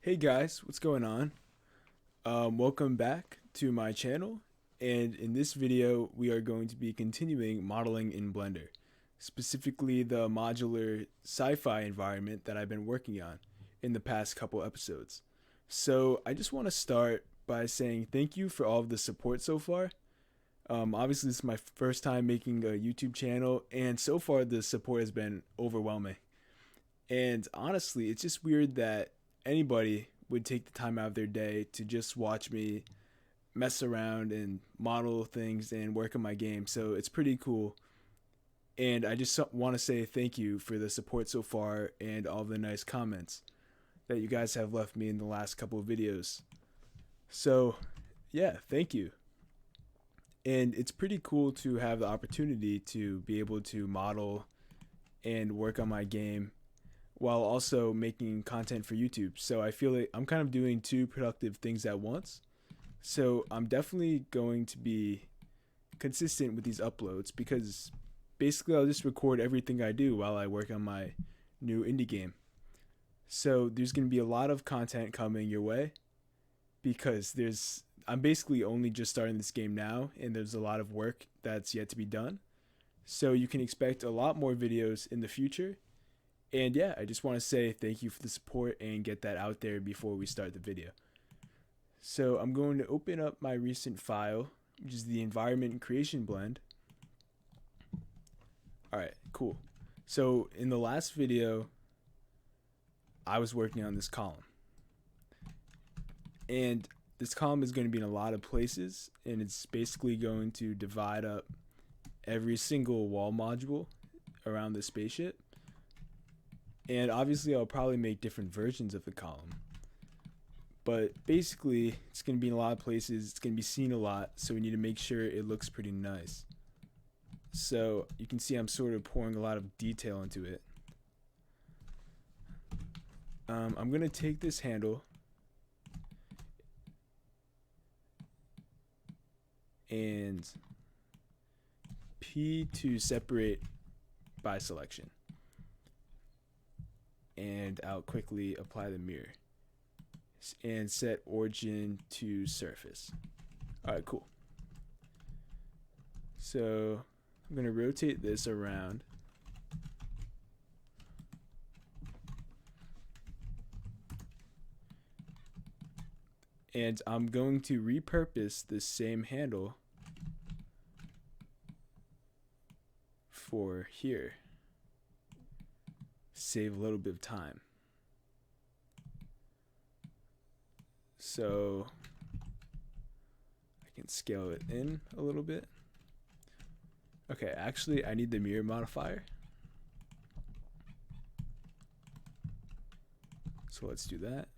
Hey guys, what's going on? Welcome back to my channel, and in this video we are going to be continuing modeling in Blender, specifically the modular sci-fi environment that I've been working on in the past couple episodes. So I just want to start by saying thank you for all of the support so far. Obviously this is my first time making a YouTube channel, and so far the support has been overwhelming. And honestly, it's just weird that anybody would take the time out of their day to just watch me mess around and model things and work on my game. So it's pretty cool. And I just want to say thank you for the support so far and all the nice comments that you guys have left me in the last couple of videos. So, yeah, thank you. And it's pretty cool to have the opportunity to be able to model and work on my game while also making content for YouTube. So I feel like I'm kind of doing two productive things at once. So I'm definitely going to be consistent with these uploads because basically I'll just record everything I do while I work on my new indie game. So there's going to be a lot of content coming your way because I'm basically only just starting this game now and there's a lot of work that's yet to be done. So you can expect a lot more videos in the future. And yeah, I just want to say thank you for the support and get that out there before we start the video. So I'm going to open up my recent file, which is the environment creation blend. Alright, cool. So in the last video, I was working on this column. And this column is going to be in a lot of places, and it's basically going to divide up every single wall module around the spaceship. And obviously I'll probably make different versions of the column. But basically it's going to be in a lot of places, it's going to be seen a lot, so we need to make sure it looks pretty nice. So you can see I'm sort of pouring a lot of detail into it. I'm going to take this handle and P to separate by selection. And I'll quickly apply the mirror and set origin to surface. Alright, cool. So I'm going to rotate this around. And I'm going to repurpose this same handle for here. Save a little bit of time. So I can scale it in a little bit. Okay, actually I need the mirror modifier. So let's do that.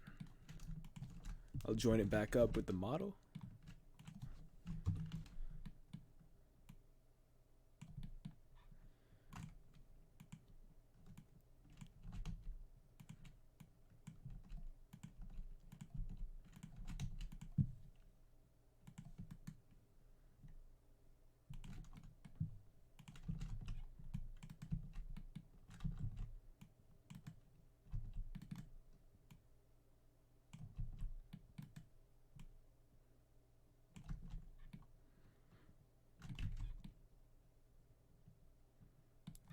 I'll join it back up with the model.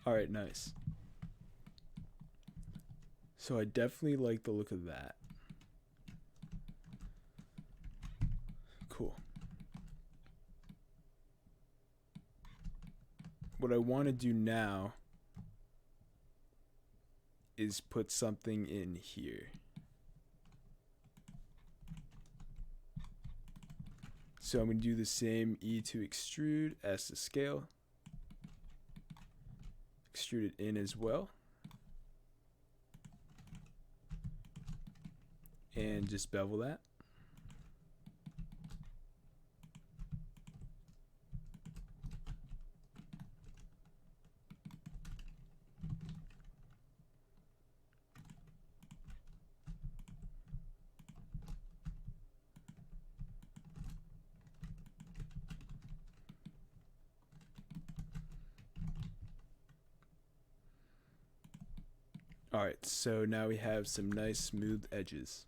Alright, nice. So I definitely like the look of that. Cool. What I want to do now is put something in here. So I'm going to do the same E to extrude, S to scale. Extrude it in as well. And just bevel that. Alright, so now we have some nice smooth edges.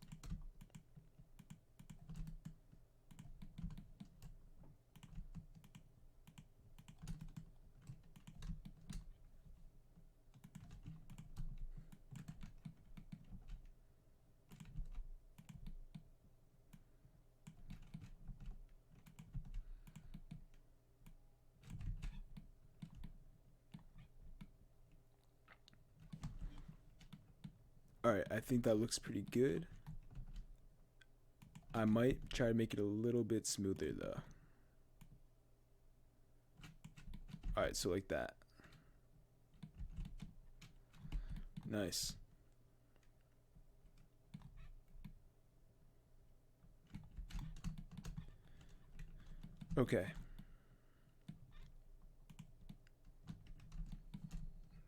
Alright, I think that looks pretty good. I might try to make it a little bit smoother though. Alright, so like that. Nice. Okay.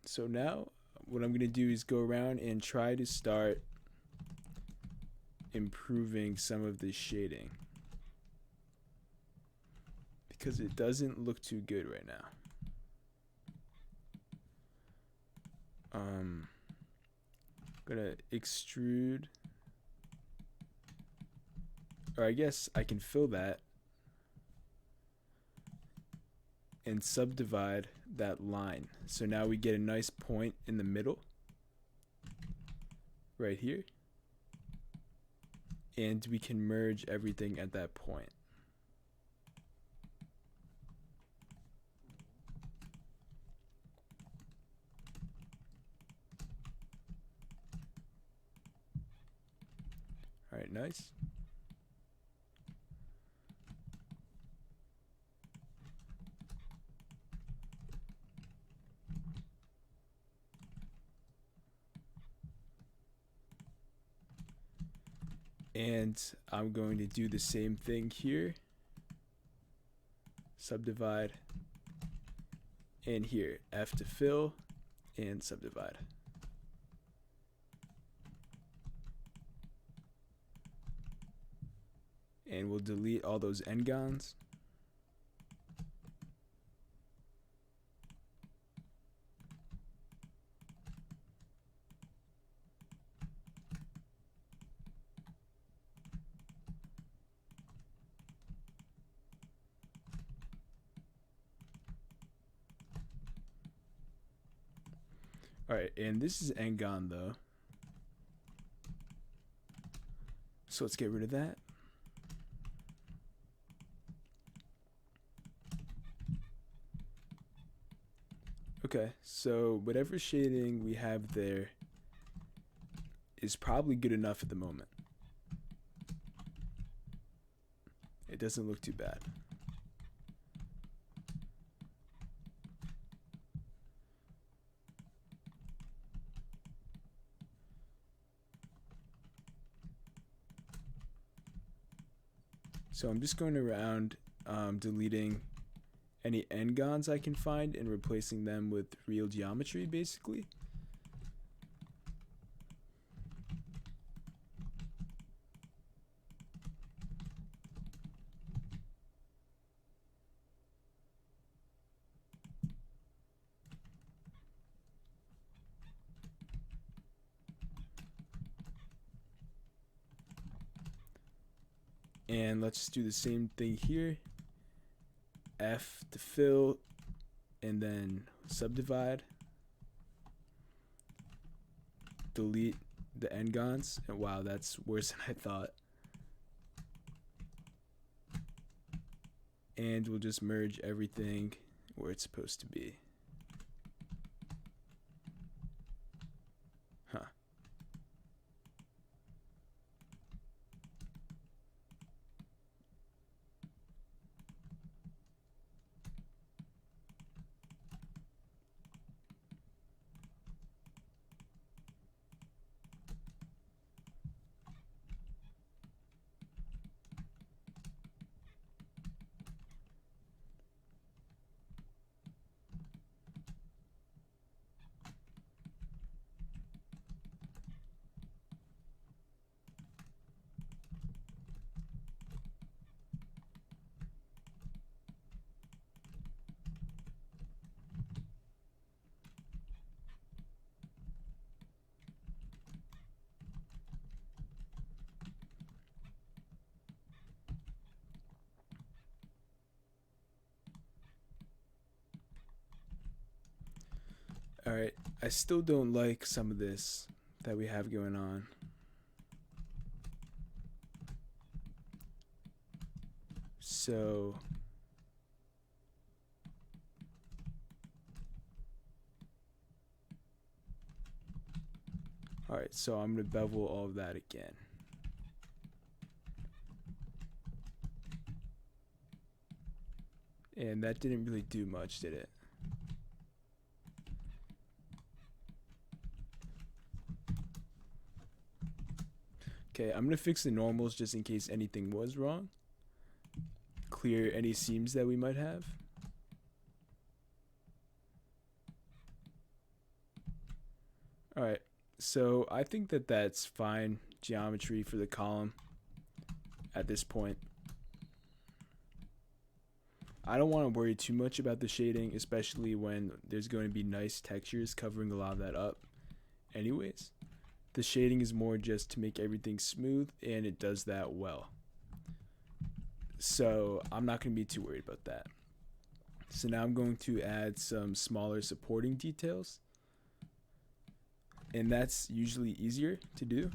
So now what I'm going to do is go around and try to start improving some of the shading, because it doesn't look too good right now. I'm gonna extrude, or I guess I can fill that and subdivide that line. So now we get a nice point in the middle right here, and we can merge everything at that point. All right, nice. And I'm going to do the same thing here. Subdivide, and here, F to fill, and subdivide. And we'll delete all those n-gons. Alright, and this is n-gon though. So let's get rid of that. Okay, so whatever shading we have there is probably good enough at the moment. It doesn't look too bad. So I'm just going around deleting any n-gons I can find and replacing them with real geometry, basically. And let's do the same thing here. F to fill, and then subdivide. Delete the n-gons. And wow, that's worse than I thought. And we'll just merge everything where it's supposed to be. Huh. Alright, I still don't like some of this that we have going on. So Alright, so I'm going to bevel all of that again. And that didn't really do much, did it? Okay, I'm going to fix the normals just in case anything was wrong. Clear any seams that we might have. Alright, so I think that that's fine geometry for the column at this point. I don't want to worry too much about the shading, especially when there's going to be nice textures covering a lot of that up anyways. The shading is more just to make everything smooth, and it does that well. So I'm not going to be too worried about that. So now I'm going to add some smaller supporting details. And that's usually easier to do.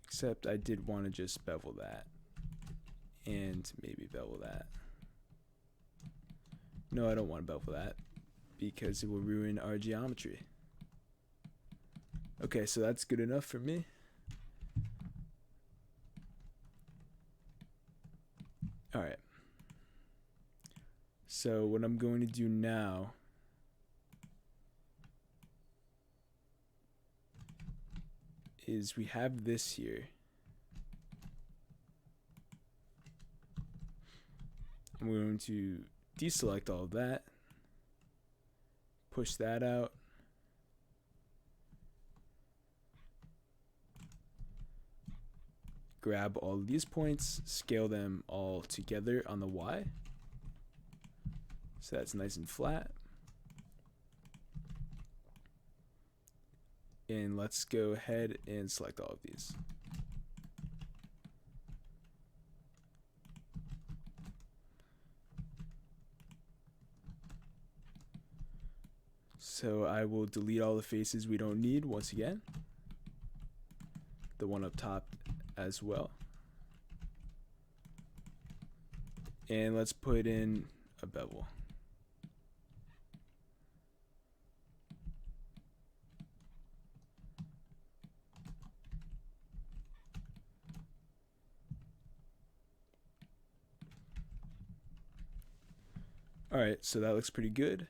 Except I did want to just bevel that. And maybe bevel that. No, I don't want to bevel that, because it will ruin our geometry. Okay, so that's good enough for me. Alright. So what I'm going to do now is we have this here. I'm going to deselect all of that. Push that out. Grab all of these points, scale them all together on the Y. So that's nice and flat. And let's go ahead and select all of these. So I will delete all the faces we don't need once again. The one up top as well. And let's put in a bevel. Alright, so that looks pretty good.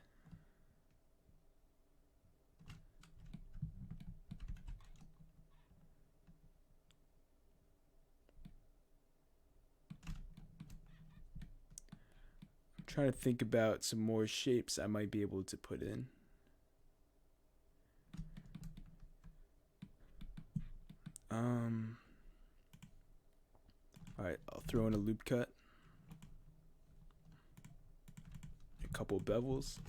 I'm trying to think about some more shapes I might be able to put in. Alright, I'll throw in a loop cut. A couple bevels.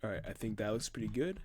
Alright, I think that looks pretty good.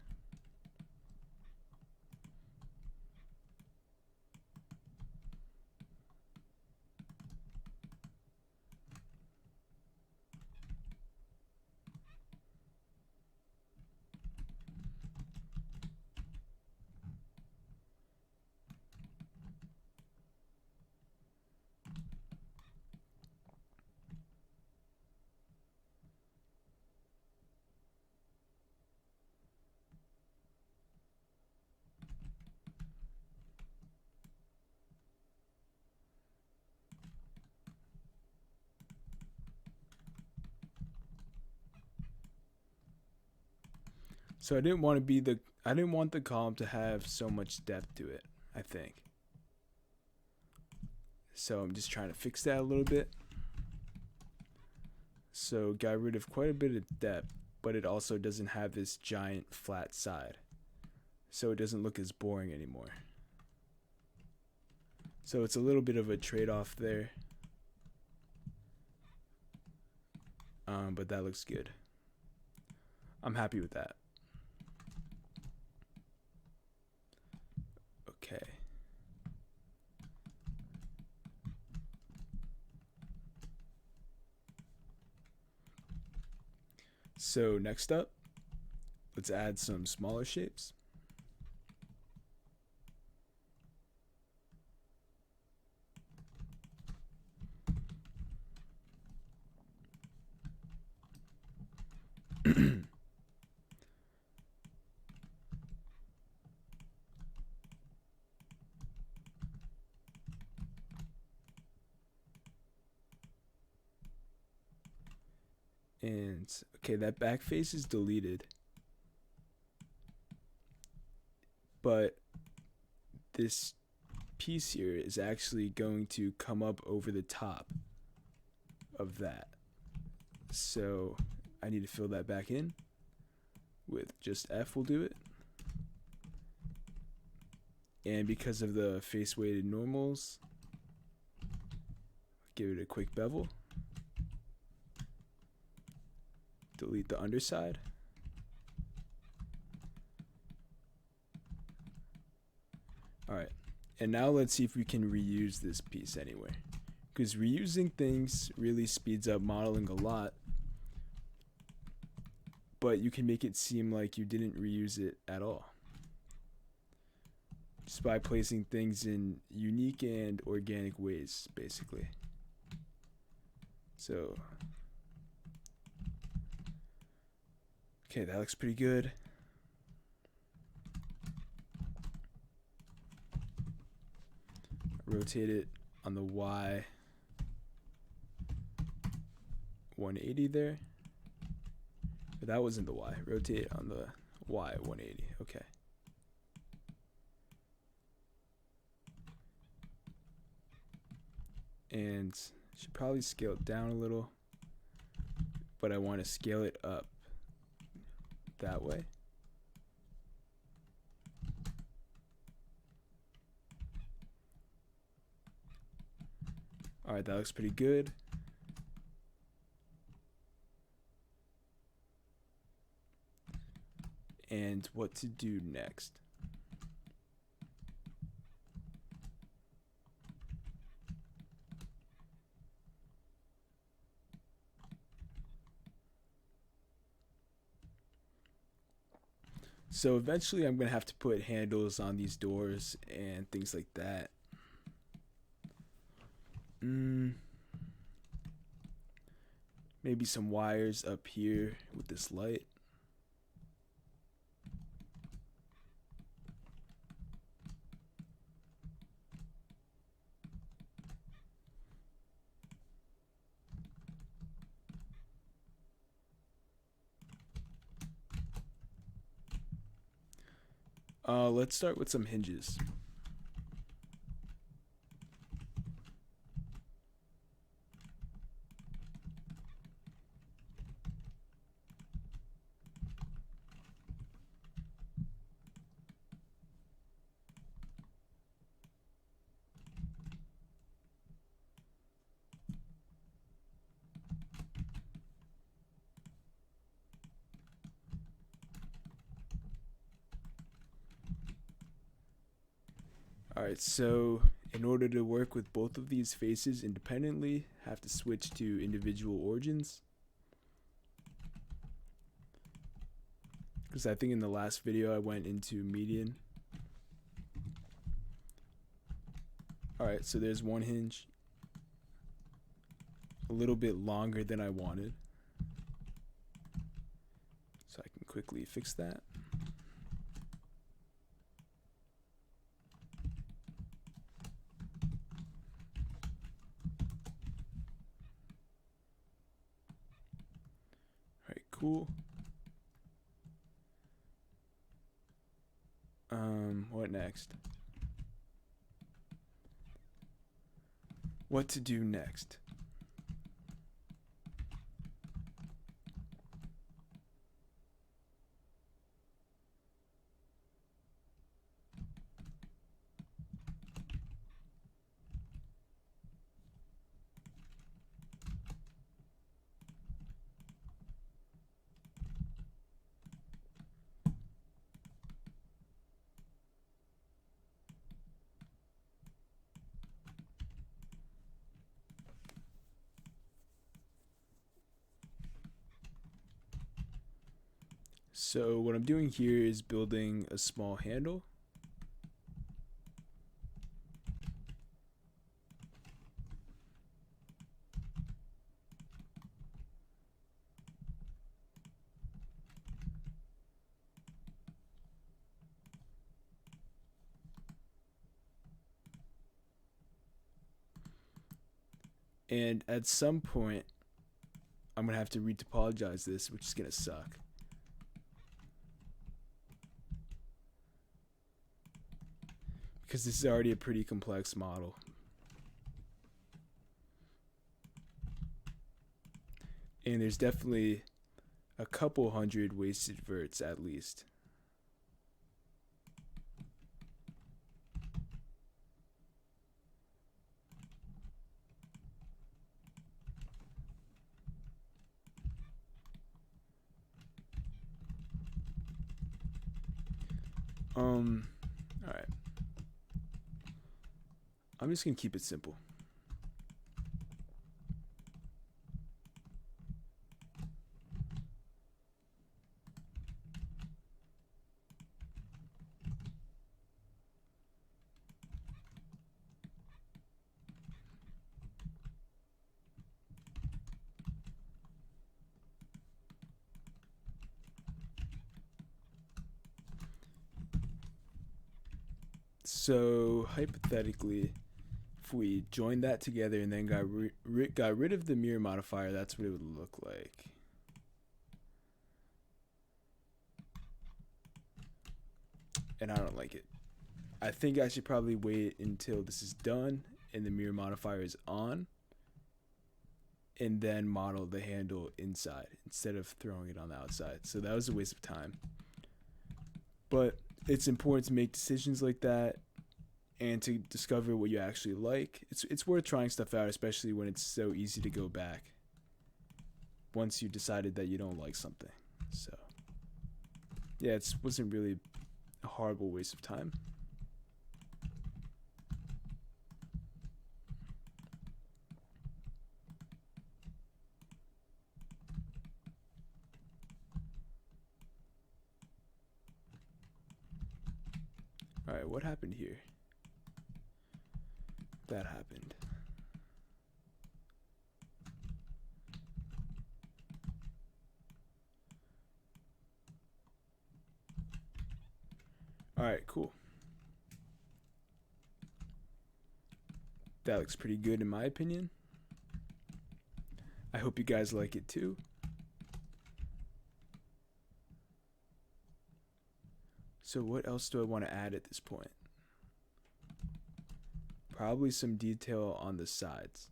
So I didn't want the column to have so much depth to it, I think. So I'm just trying to fix that a little bit. So got rid of quite a bit of depth, but it also doesn't have this giant flat side. So it doesn't look as boring anymore. So it's a little bit of a trade-off there. but that looks good. I'm happy with that. Okay. So next up, let's add some smaller shapes. And okay, that back face is deleted, but this piece here is actually going to come up over the top of that. So I need to fill that back in with just F will do it. And because of the face weighted normals, give it a quick bevel. Delete the underside. Alright, and now let's see if we can reuse this piece anywhere. Because reusing things really speeds up modeling a lot, but you can make it seem like you didn't reuse it at all, just by placing things in unique and organic ways, basically. So, okay, that looks pretty good. Rotate it on the Y 180 there. But that wasn't the Y. Rotate it on the Y 180. Okay. And should probably scale it down a little, but I want to scale it up that way. Alright, that looks pretty good. And what to do next? So eventually I'm going to have to put handles on these doors and things like that. Maybe some wires up here with this light. Let's start with some hinges. Alright, so in order to work with both of these faces independently, have to switch to individual origins. Because I think in the last video I went into median. Alright, so there's one hinge. A little bit longer than I wanted. So I can quickly fix that. Alright, cool. What next? What to do next? So what I'm doing here is building a small handle. And at some point, I'm going to have to retopologize this, which is going to suck. Because this is already a pretty complex model. And there's definitely a couple hundred wasted verts at least. Alright. I'm just gonna keep it simple. So hypothetically, if we joined that together and then got rid of the mirror modifier, that's what it would look like. And I don't like it. I think I should probably wait until this is done and the mirror modifier is on, and then model the handle inside instead of throwing it on the outside. So that was a waste of time. But it's important to make decisions like that and to discover what you actually like. It's worth trying stuff out, especially when it's so easy to go back once you decided that you don't like something. So yeah, it wasn't really a horrible waste of time. Alright, what happened here? That happened. Alright, cool. That looks pretty good in my opinion. I hope you guys like it too. So what else do I want to add at this point? Probably some detail on the sides,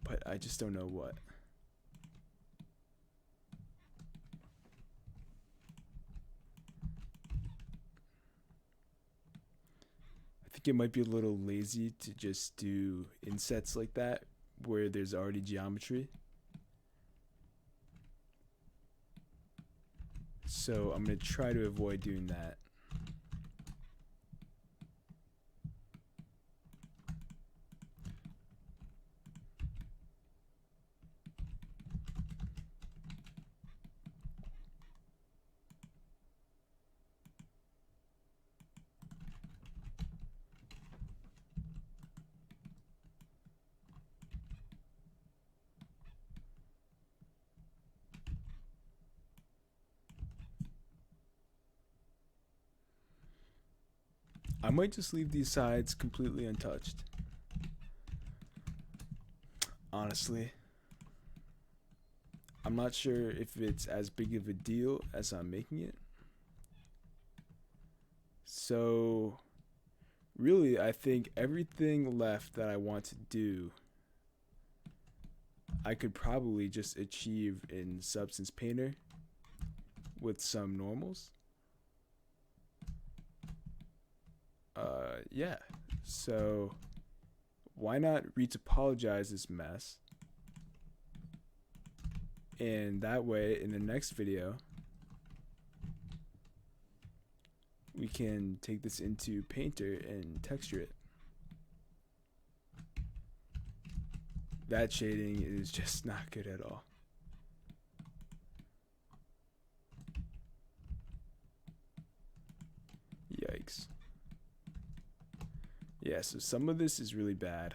but I just don't know what. I think it might be a little lazy to just do insets like that where there's already geometry. So I'm going to try to avoid doing that. I might just leave these sides completely untouched. Honestly, I'm not sure if it's as big of a deal as I'm making it. So really, I think everything left that I want to do, I could probably just achieve in Substance Painter with some normals. Yeah, so why not retopologize this mess, and that way in the next video we can take this into Painter and texture it. That shading is just not good at all. fix. Yeah, so some of this is really bad.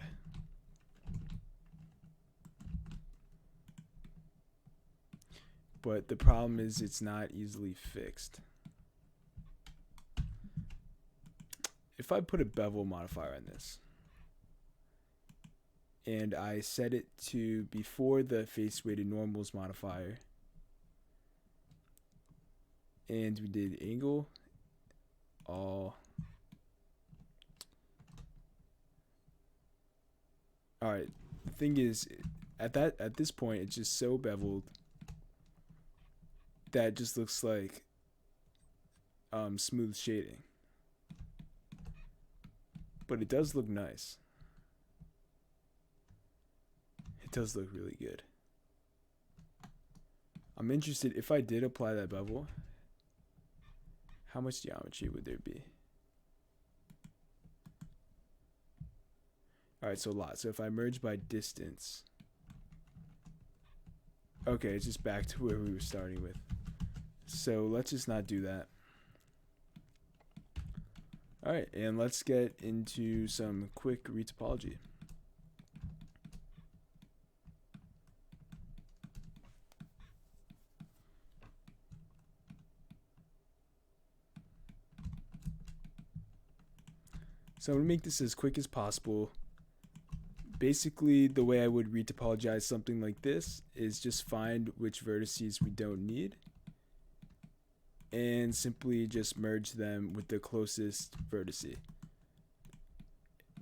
But the problem is it's not easily fixed. If I put a bevel modifier on this, and I set it to before the face weighted normals modifier, and we did angle, all. Alright, the thing is, at this point, it's just so beveled that it just looks like smooth shading. But it does look nice. It does look really good. I'm interested, if I did apply that bevel, how much geometry would there be? Alright, so a lot. So if I merge by distance, okay, it's just back to where we were starting with. So let's just not do that. Alright, and let's get into some quick retopology. So I'm going to make this as quick as possible. Basically, the way I would retopologize something like this is just find which vertices we don't need and simply just merge them with the closest vertice.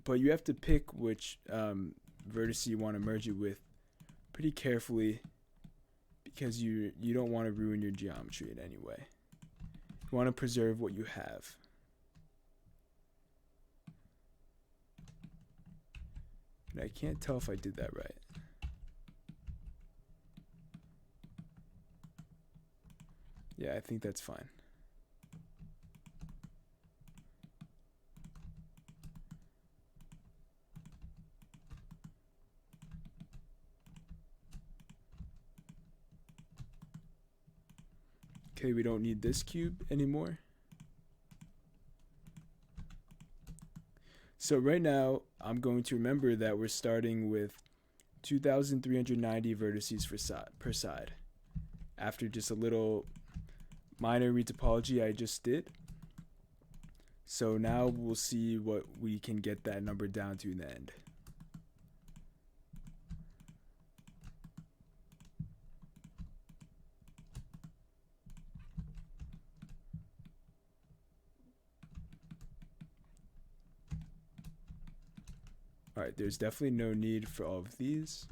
But you have to pick which vertice you want to merge it with pretty carefully, because you don't want to ruin your geometry in any way. You want to preserve what you have. And I can't tell if I did that right. Yeah, I think that's fine. Okay, we don't need this cube anymore. So right now, I'm going to remember that we're starting with 2,390 vertices per side. After just a little minor retopology I just did. So now we'll see what we can get that number down to in the end. Alright, there's definitely no need for all of these.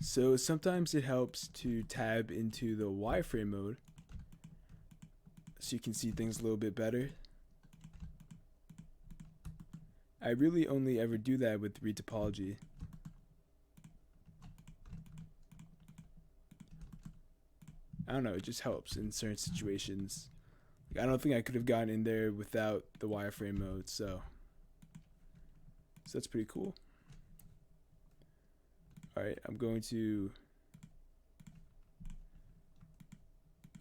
So sometimes it helps to tab into the wireframe mode so you can see things a little bit better. I really only ever do that with retopology. I don't know, it just helps in certain situations. Like, I don't think I could have gotten in there without the wireframe mode, so that's pretty cool. Alright, I'm going to...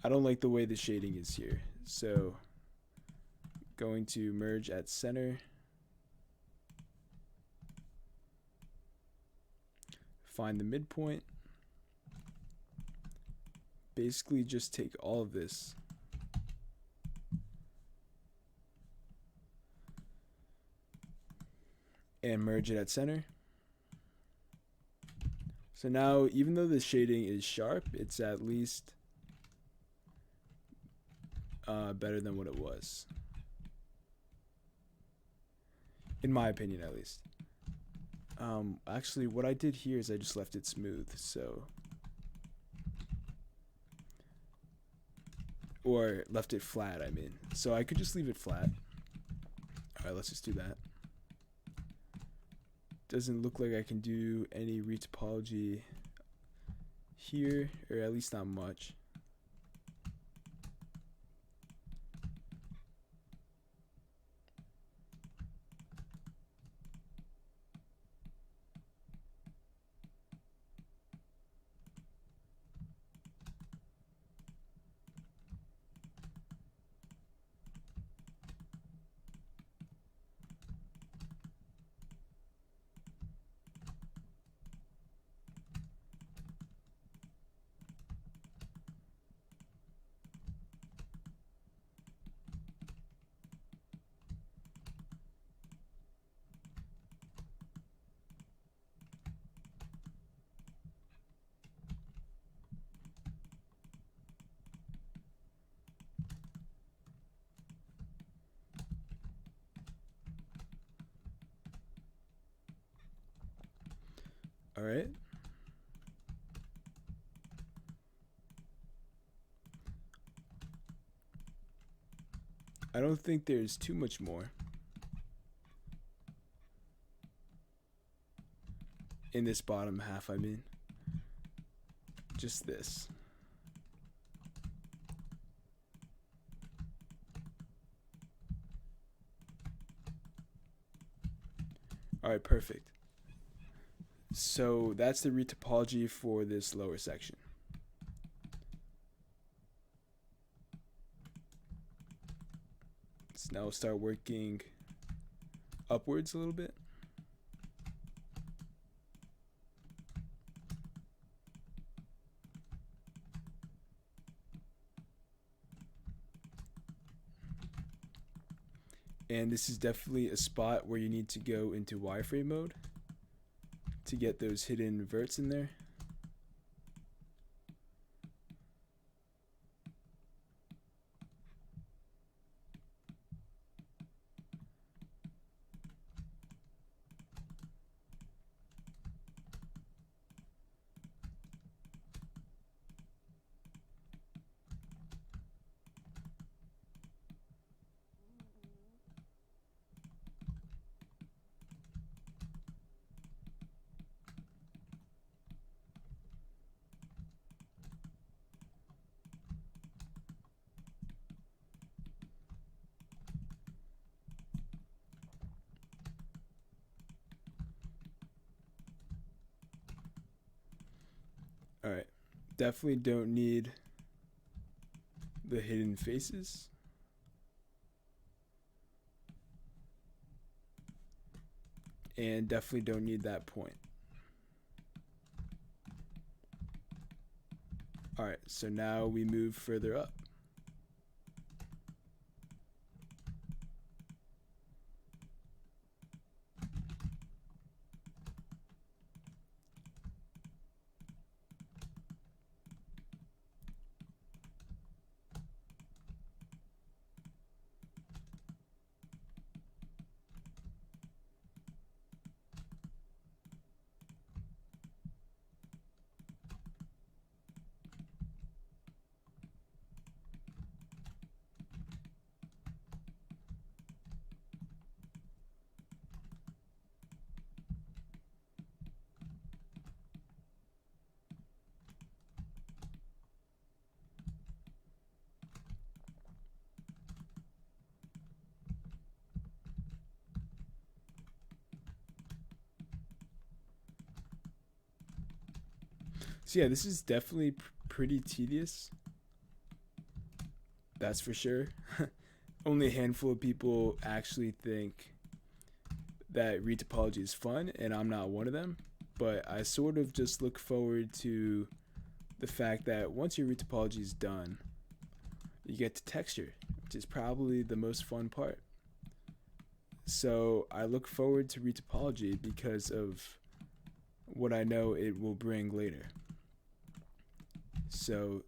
I don't like the way the shading is here, so going to merge at center. Find the midpoint. Basically just take all of this and merge it at center. So now, even though the shading is sharp, it's at least better than what it was. In my opinion, at least. Actually, what I did here is I just left it smooth, so... Or left it flat, I mean. So I could just leave it flat. Alright, let's just do that. Doesn't look like I can do any retopology here, or at least not much. All right. I don't think there's too much more in this bottom half, I mean. Just this. All right, perfect. So that's the retopology for this lower section. So now we'll start working upwards a little bit. And this is definitely a spot where you need to go into wireframe mode to get those hidden verts in there. All right, definitely don't need the hidden faces. And definitely don't need that point. All right, so now we move further up. So yeah, this is definitely pretty tedious. That's for sure. Only a handful of people actually think that retopology is fun, and I'm not one of them. But I sort of just look forward to the fact that once your retopology is done, you get to texture, which is probably the most fun part. So I look forward to retopology because of what I know it will bring later. So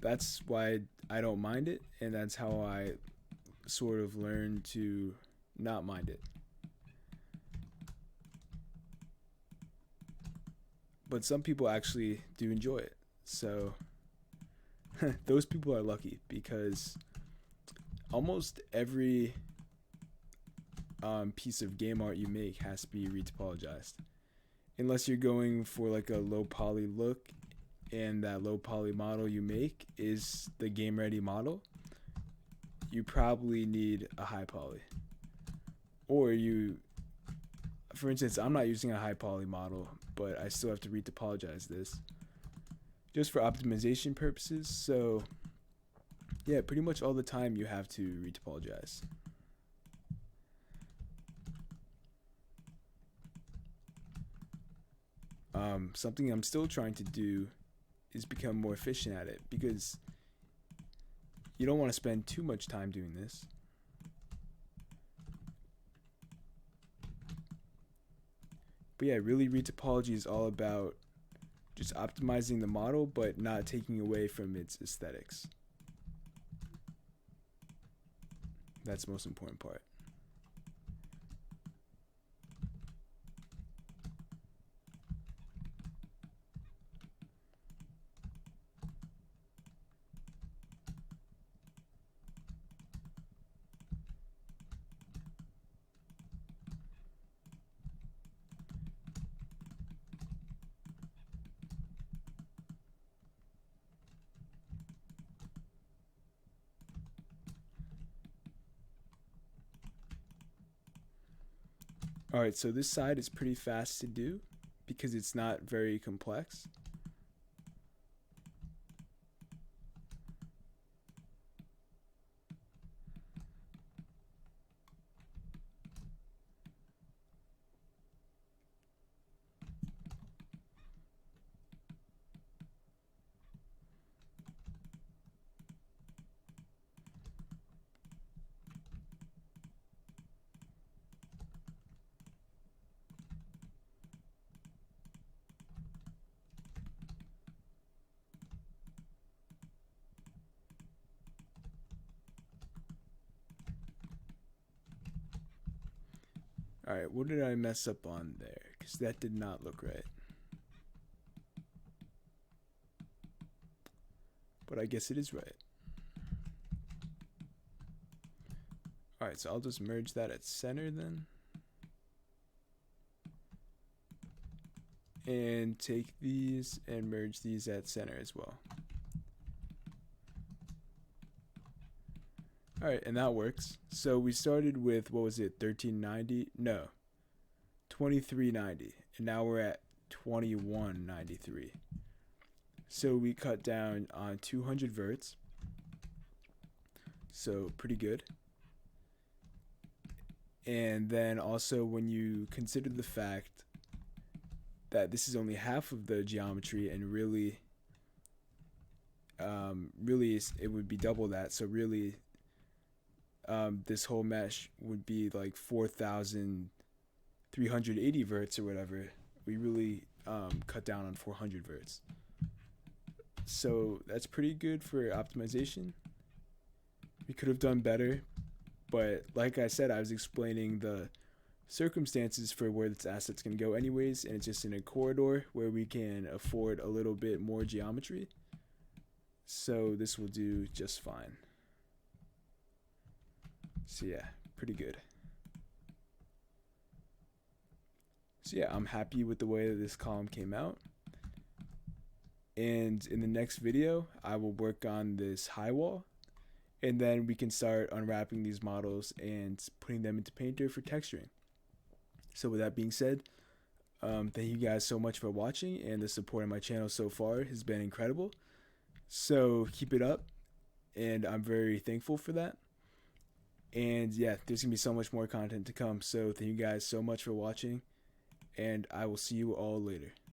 that's why I don't mind it, and that's how I sort of learn to not mind it. But some people actually do enjoy it. So those people are lucky, because almost every piece of game art you make has to be retopologized. Unless you're going for like a low poly look and that low poly model you make is the game ready model, you probably need a high poly. Or you, for instance, I'm not using a high poly model, but I still have to retopologize this just for optimization purposes. So yeah, pretty much all the time you have to retopologize. Something I'm still trying to do is become more efficient at it, because you don't want to spend too much time doing this. But yeah, really retopology is all about just optimizing the model but not taking away from its aesthetics. That's the most important part. Alright, so this side is pretty fast to do because it's not very complex. Alright, what did I mess up on there? Because that did not look right. But I guess it is right. Alright, so I'll just merge that at center then. And take these and merge these at center as well. Alright, and that works. So we started with, what was it, 1390? No, 2390. And now we're at 2193. So we cut down on 200 verts. So pretty good. And then also when you consider the fact that this is only half of the geometry, and really it would be double that. So really this whole mesh would be like 4,380 verts or whatever. We really cut down on 400 verts. So that's pretty good for optimization. We could have done better, but like I said, I was explaining the circumstances for where this asset's going to go anyways, and it's just in a corridor where we can afford a little bit more geometry. So this will do just fine. So yeah, pretty good. So yeah, I'm happy with the way that this column came out. And in the next video, I will work on this high wall, and then we can start unwrapping these models and putting them into Painter for texturing. So with that being said, thank you guys so much for watching, and the support on my channel so far has been incredible. So keep it up, and I'm very thankful for that. And yeah, there's gonna be so much more content to come. So thank you guys so much for watching, and I will see you all later.